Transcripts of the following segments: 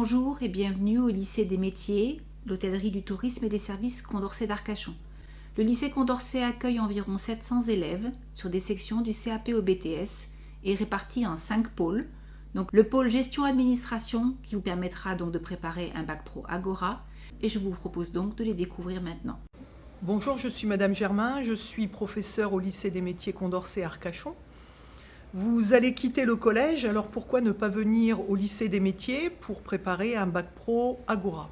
Bonjour et bienvenue au lycée des métiers, l'hôtellerie du tourisme et des services Condorcet d'Arcachon. Le lycée Condorcet accueille environ 700 élèves sur des sections du CAP au BTS et est réparti en 5 pôles. Donc le pôle gestion-administration qui vous permettra donc de préparer un bac pro Agora et je vous propose donc de les découvrir maintenant. Bonjour, je suis Madame Germain, je suis professeure au lycée des métiers Condorcet Arcachon. Vous allez quitter le collège, alors pourquoi ne pas venir au lycée des métiers pour préparer un bac pro Agora.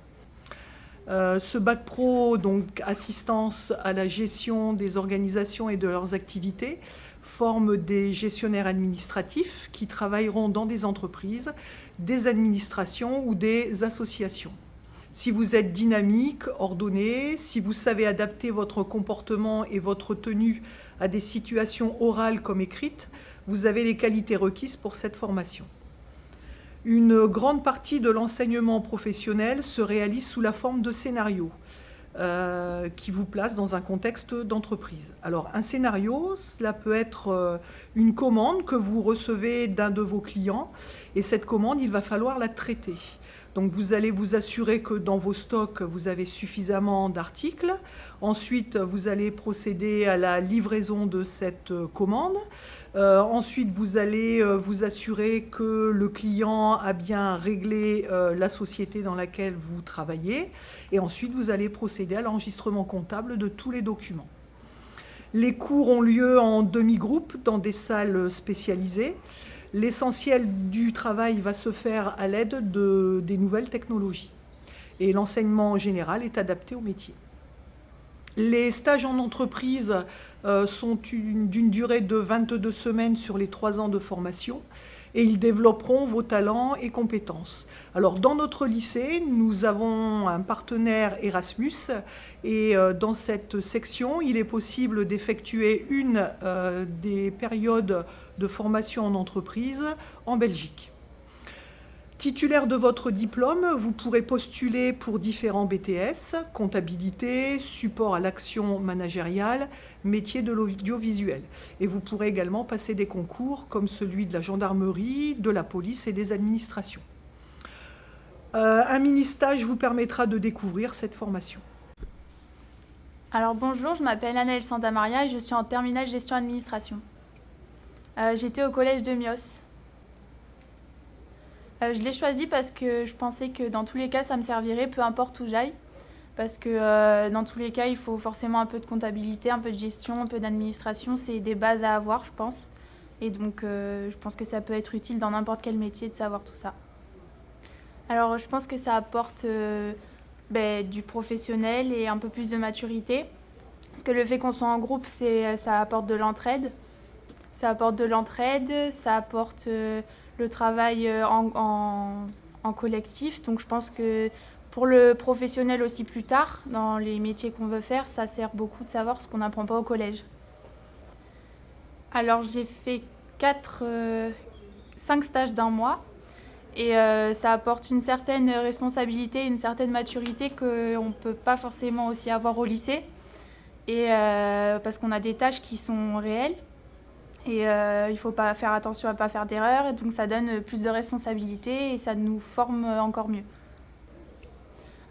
Ce bac pro, donc assistance à la gestion des organisations et de leurs activités, forme des gestionnaires administratifs qui travailleront dans des entreprises, des administrations ou des associations. Si vous êtes dynamique, ordonné, si vous savez adapter votre comportement et votre tenue à des situations orales comme écrites, vous avez les qualités requises pour cette formation. Une grande partie de l'enseignement professionnel se réalise sous la forme de scénarios qui vous placent dans un contexte d'entreprise. Alors un scénario, cela peut être une commande que vous recevez d'un de vos clients et cette commande, il va falloir la traiter. Donc vous allez vous assurer que dans vos stocks, vous avez suffisamment d'articles. Ensuite, vous allez procéder à la livraison de cette commande. Ensuite, vous allez vous assurer que le client a bien réglé la société dans laquelle vous travaillez. Et ensuite, vous allez procéder à l'enregistrement comptable de tous les documents. Les cours ont lieu en demi-groupe dans des salles spécialisées. L'essentiel du travail va se faire à l'aide des nouvelles technologies. Et l'enseignement général est adapté au métier. Les stages en entreprise sont d'une durée de 22 semaines sur les 3 ans de formation et ils développeront vos talents et compétences. Alors dans notre lycée, nous avons un partenaire Erasmus et dans cette section, il est possible d'effectuer une des périodes de formation en entreprise en Belgique. Titulaire de votre diplôme, vous pourrez postuler pour différents BTS, comptabilité, support à l'action managériale, métier de l'audiovisuel. Et vous pourrez également passer des concours comme celui de la gendarmerie, de la police et des administrations. Un mini-stage vous permettra de découvrir cette formation. Alors bonjour, je m'appelle Anaëlle Santamaria et je suis en terminale gestion administration. J'étais au collège de Mios. Je l'ai choisi parce que je pensais que dans tous les cas, ça me servirait, peu importe où j'aille. Parce que dans tous les cas, il faut forcément un peu de comptabilité, un peu de gestion, un peu d'administration. C'est des bases à avoir, je pense. Et donc, je pense que ça peut être utile dans n'importe quel métier de savoir tout ça. Alors, je pense que ça apporte du professionnel et un peu plus de maturité. Parce que le fait qu'on soit en groupe, ça apporte de l'entraide. Ça apporte de l'entraide, ça apporte le travail en collectif. Donc je pense que pour le professionnel aussi plus tard, dans les métiers qu'on veut faire, ça sert beaucoup de savoir ce qu'on n'apprend pas au collège. Alors j'ai fait 5 stages d'1 mois et ça apporte une certaine responsabilité, une certaine maturité qu'on ne peut pas forcément aussi avoir au lycée. Et parce qu'on a des tâches qui sont réelles. Et il ne faut pas faire attention à ne pas faire d'erreurs, et donc ça donne plus de responsabilités et ça nous forme encore mieux.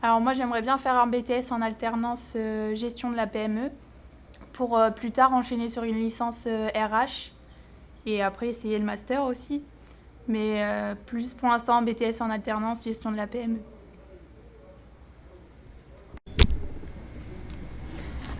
Alors moi j'aimerais bien faire un BTS en alternance gestion de la PME pour plus tard enchaîner sur une licence RH et après essayer le master aussi, mais plus pour l'instant un BTS en alternance gestion de la PME.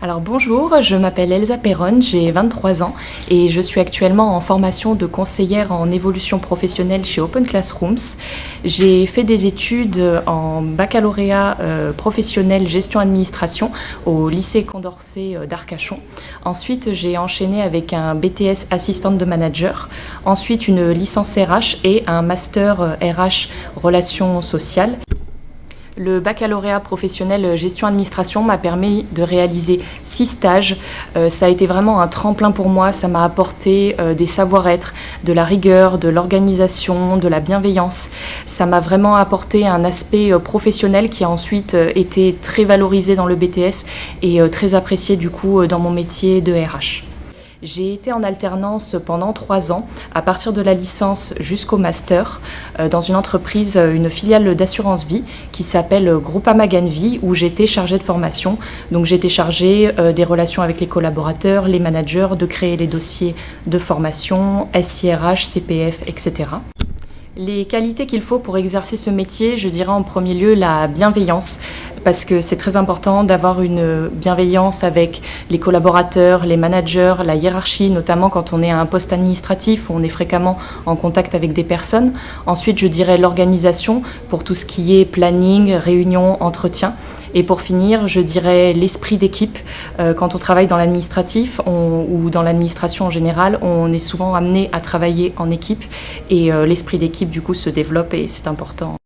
Alors bonjour, je m'appelle Elsa Perron, j'ai 23 ans et je suis actuellement en formation de conseillère en évolution professionnelle chez Open Classrooms. J'ai fait des études en baccalauréat professionnel gestion-administration au lycée Condorcet d'Arcachon. Ensuite, j'ai enchaîné avec un BTS assistante de manager, ensuite une licence RH et un master RH relations sociales. Le baccalauréat professionnel gestion-administration m'a permis de réaliser 6 stages. Ça a été vraiment un tremplin pour moi. Ça m'a apporté des savoir-être, de la rigueur, de l'organisation, de la bienveillance. Ça m'a vraiment apporté un aspect professionnel qui a ensuite été très valorisé dans le BTS et très apprécié du coup dans mon métier de RH. J'ai été en alternance pendant 3 ans, à partir de la licence jusqu'au master, dans une entreprise, une filiale d'assurance vie qui s'appelle Groupama Ganvi, où j'étais chargée de formation. Donc j'étais chargée des relations avec les collaborateurs, les managers, de créer les dossiers de formation, SIRH, CPF, etc. Les qualités qu'il faut pour exercer ce métier, je dirais en premier lieu la bienveillance, parce que c'est très important d'avoir une bienveillance avec les collaborateurs, les managers, la hiérarchie, notamment quand on est à un poste administratif où on est fréquemment en contact avec des personnes. Ensuite, je dirais l'organisation pour tout ce qui est planning, réunion, entretien. Et pour finir, je dirais l'esprit d'équipe. Quand on travaille dans l'administratif ou dans l'administration en général, on est souvent amené à travailler en équipe et l'esprit d'équipe du coup se développe et c'est important.